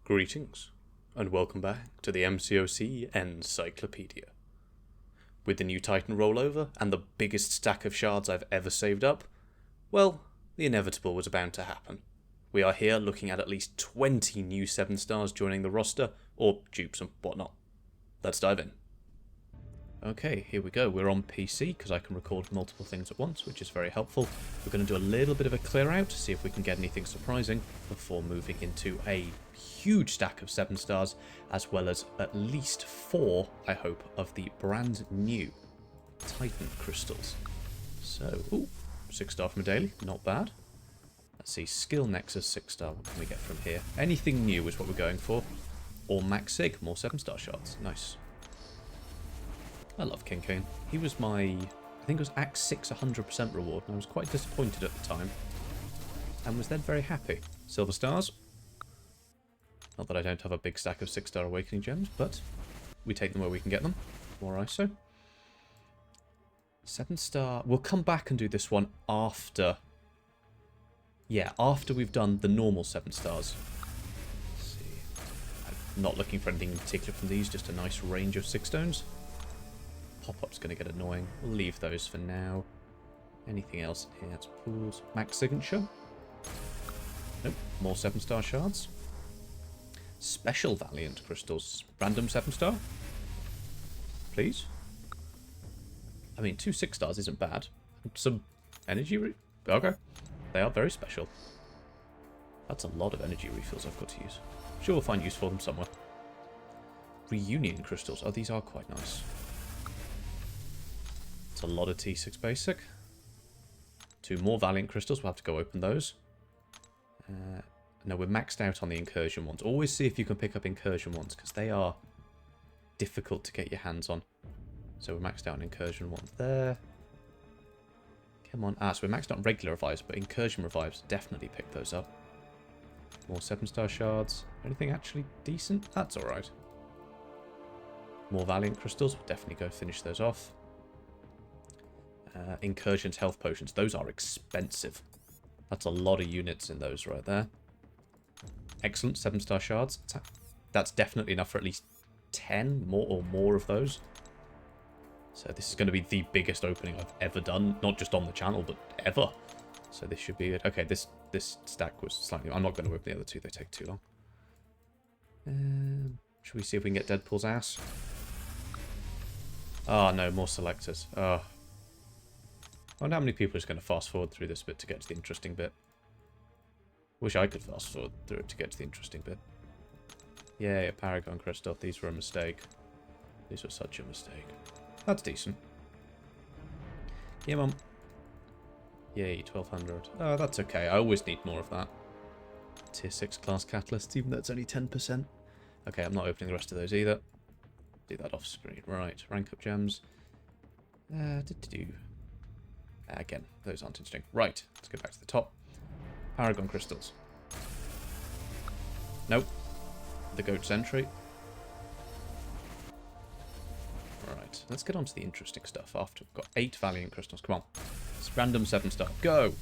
Greetings, and welcome back to the MCOC Encyclopedia. With the new Titan rollover and the biggest stack of shards I've ever saved up, well, the inevitable was bound to happen. We are here looking at least 20 new 7 stars joining the roster, or dupes and whatnot. Let's dive in. Okay, here we go. We're on PC because I can record multiple things at once, which is very helpful. We're going to do a little bit of a clear out to see if we can get anything surprising before moving into a huge stack of 7 stars, as well as at least 4, I hope, of the brand new Titan crystals. So, ooh, 6 star from a daily, not bad. Let's see, skill nexus 6 star, what can we get from here? Anything new is what we're going for. Or max sig, more 7 star shards, nice. I love King Kane. He was my, I think it was Act 6 100% reward, and I was quite disappointed at the time. And was then very happy. Silver stars. Not that I don't have a big stack of 6 star awakening gems, but we take them where we can get them. More ISO. 7 star. We'll come back and do this one after. Yeah, after we've done the normal 7 stars. Let's see. I'm not looking for anything in particular from these, just a nice range of 6 stones. Pop-up's going to get annoying. We'll leave those for now. Anything else here? It's pools. Max signature. Nope. More 7 star shards. Special Valiant crystals. Random 7 star. Please. I mean, 2 6 stars isn't bad. Some energy okay. They are very special. That's a lot of energy refills I've got to use. Sure, we'll find use for them somewhere. Reunion crystals. Oh, these are quite nice. It's a lot of T6 basic. 2 more Valiant crystals. We'll have to go open those. No, we're maxed out on the incursion ones. Always see if you can pick up incursion ones, because they are difficult to get your hands on. So we're maxed out on incursion ones there. Come on. Ah, so we're maxed out on regular revives, but incursion revives, definitely pick those up. More 7 star shards. Anything actually decent? That's alright. More Valiant crystals. We'll definitely go finish those off. Incursions, health potions. Those are expensive. That's a lot of units in those right there. Excellent. 7 star shards. That's definitely enough for at least 10 more of those. So this is going to be the biggest opening I've ever done. Not just on the channel, but ever. So this should be it. Okay, this stack was slightly... I'm not going to open the other 2. They take too long. Should we see if we can get Deadpool's ass? Oh, no. More selectors. Oh. I wonder how many people are just going to fast forward through this bit to get to the interesting bit. Wish I could fast forward through it to get to the interesting bit. Yeah, Paragon crystal. These were a mistake. These were such a mistake. That's decent. Yeah, Mum. Yay, 1200. Oh, that's okay. I always need more of that. Tier 6 class catalysts, even though it's only 10%. Okay, I'm not opening the rest of those either. Do that off screen. Right, rank up gems. Again, those aren't interesting. Right, let's go back to the top. Paragon crystals. Nope. The goat's entry. Right, let's get on to the interesting stuff after we've got 8 Valiant crystals. Come on. It's random 7 star. Go!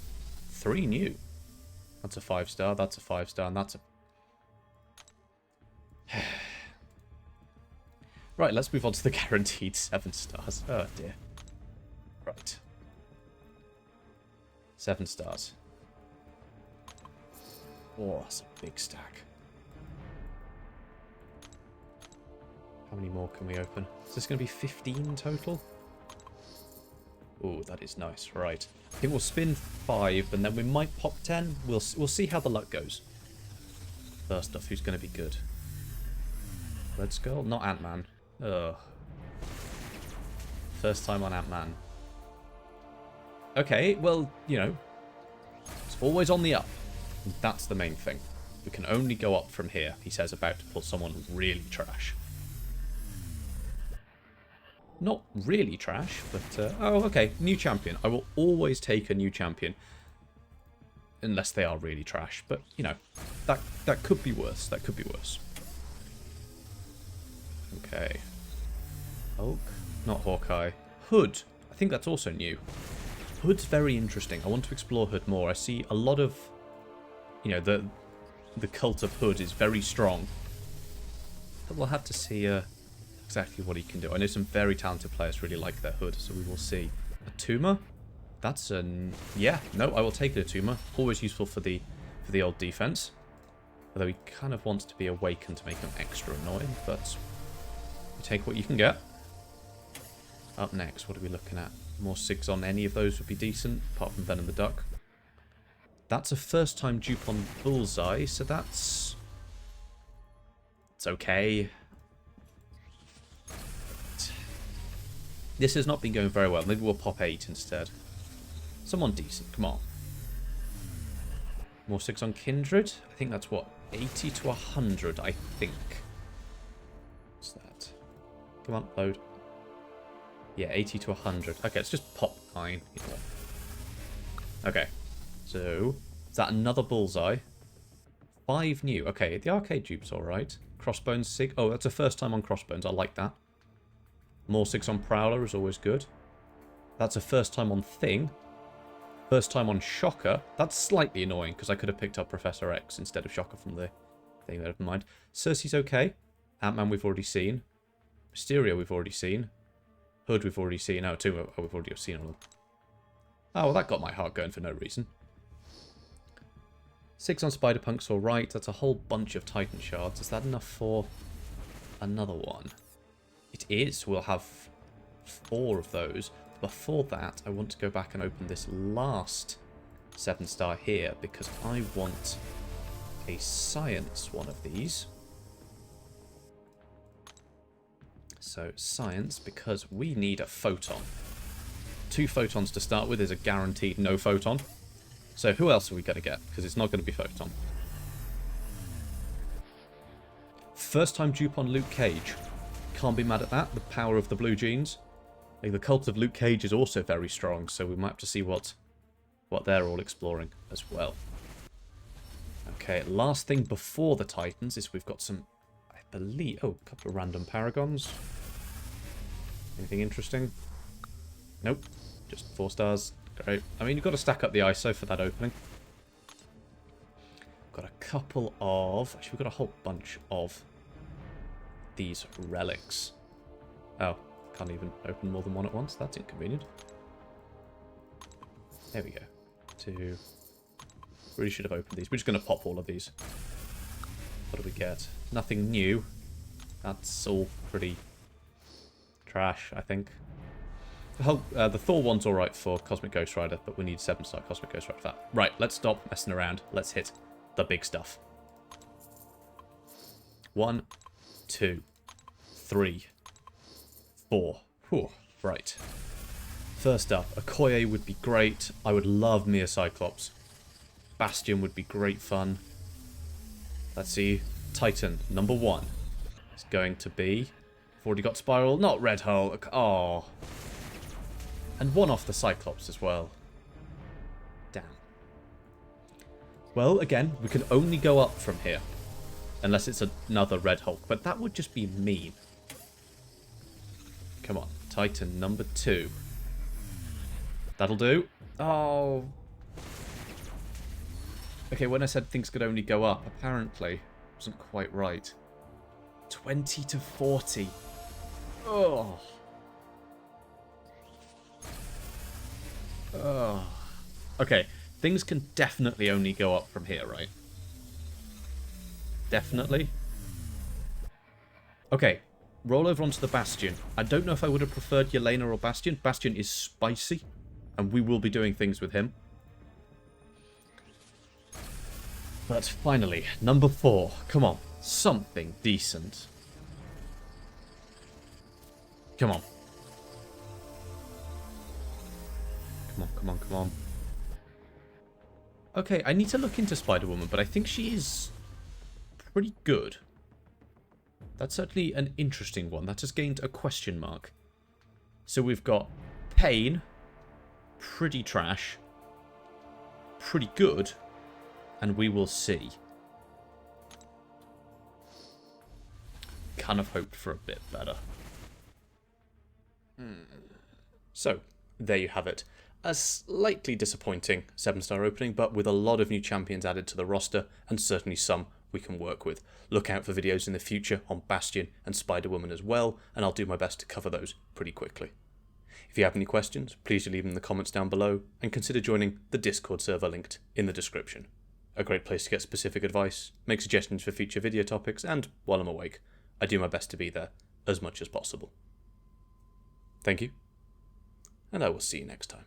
3 new. That's a 5 star, that's a 5 star, and that's a... Right, let's move on to the guaranteed 7 stars. Oh dear. Right. 7 stars. Oh, that's a big stack. How many more can we open? Is this going to be 15 total? Oh, that is nice. Right. I think we'll spin 5, and then we might pop 10. We'll see how the luck goes. First off, who's going to be good? Red Skull? Not Ant-Man. Ugh. First time on Ant-Man. Okay, well, you know, it's always on the up. That's the main thing. We can only go up from here, he says, about to pull someone really trash. Not really trash, but... oh, okay, new champion. I will always take a new champion. Unless they are really trash. But, you know, that could be worse. That could be worse. Okay. Hulk? Not Hawkeye. Hood. I think that's also new. Hood's very interesting. I want to explore Hood more. I see a lot of, you know, the Cult of Hood is very strong. But we'll have to see exactly what he can do. I know some very talented players really like their Hood, so we will see. A Tuma? That's an... Yeah, no, I will take it, a Tuma. Always useful for the old defense. Although he kind of wants to be awakened to make him extra annoying, but you take what you can get. Up next, what are we looking at? More SIGs on any of those would be decent, apart from Venom the Duck. That's a first time dupe on Bullseye, so that's... It's okay. This has not been going very well. Maybe we'll pop 8 instead. Someone decent, come on. More 6 on Kindred. I think that's what? 80 to 100, I think. What's that? Come on, load. Yeah, 80 to 100. Okay, let's just pop 9. You know what? Okay. So, is that another Bullseye? 5 new. Okay, the arcade dupe's alright. Crossbones, SIG. Oh, that's a first time on Crossbones. I like that. More 6 on Prowler is always good. That's a first time on Thing. First time on Shocker. That's slightly annoying, because I could have picked up Professor X instead of Shocker from the thing. Never mind. Cersei's okay. Ant-Man we've already seen. Mysterio we've already seen. Hood we've already seen. Oh, 2 we've already seen all. Oh, well, that got my heart going for no reason. 6 on Spider-Punk's alright. That's a whole bunch of Titan shards. Is that enough for another one? It is. We'll have 4 of those. Before that, I want to go back and open this last 7-star here, because I want a science one of these. So, science, because we need a photon. 2 photons to start with is a guaranteed no photon. So, who else are we going to get? Because it's not going to be photon. First time dupe on Luke Cage. Can't be mad at that. The power of the blue jeans. Like, the cult of Luke Cage is also very strong, so we might have to see what they're all exploring as well. Okay, last thing before the Titans is we've got some, I believe... Oh, a couple of random Paragons. Anything interesting? Nope. Just 4 stars. Great. I mean, you've got to stack up the ISO for that opening. Got a couple of... Actually, we've got a whole bunch of these relics. Oh, can't even open more than one at once. That's inconvenient. There we go. 2. Really should have opened these. We're just going to pop all of these. What do we get? Nothing new. That's all pretty trash, I think. The Thor one's alright for Cosmic Ghost Rider, but we need 7-star Cosmic Ghost Rider for that. Right, let's stop messing around. Let's hit the big stuff. 1, 2, 3, 4. Whew, right. First up, Okoye would be great. I would love Mia Cyclops. Bastion would be great fun. Let's see. Titan, number 1. It's going to be... I've already got Spiral. Not Red Hulk. Oh. And 1 off the Cyclops as well. Damn. Well, again, we can only go up from here. Unless it's another Red Hulk. But that would just be mean. Come on. Titan number 2. That'll do. Oh. Okay, when I said things could only go up, apparently, I wasn't quite right. 20 to 40. Oh. Oh. Okay, things can definitely only go up from here, right? Definitely. Okay, roll over onto the Bastion. I don't know if I would have preferred Yelena or Bastion. Bastion is spicy, and we will be doing things with him. But finally, number 4. Come on, something decent. Come on. Come on, come on, come on. Okay, I need to look into Spider-Woman, but I think she is pretty good. That's certainly an interesting one. That has gained a question mark. So we've got Pain, pretty trash, pretty good, and we will see. Kind of hoped for a bit better. So, there you have it. a slightly disappointing 7-star opening, but with a lot of new champions added to the roster, and certainly some we can work with. Look out for videos in the future on Bastion and Spider-Woman as well, and I'll do my best to cover those pretty quickly. If you have any questions, please do leave them in the comments down below, and consider joining the Discord server linked in the description. A great place to get specific advice, make suggestions for future video topics, and while I'm awake, I do my best to be there as much as possible. Thank you, and I will see you next time.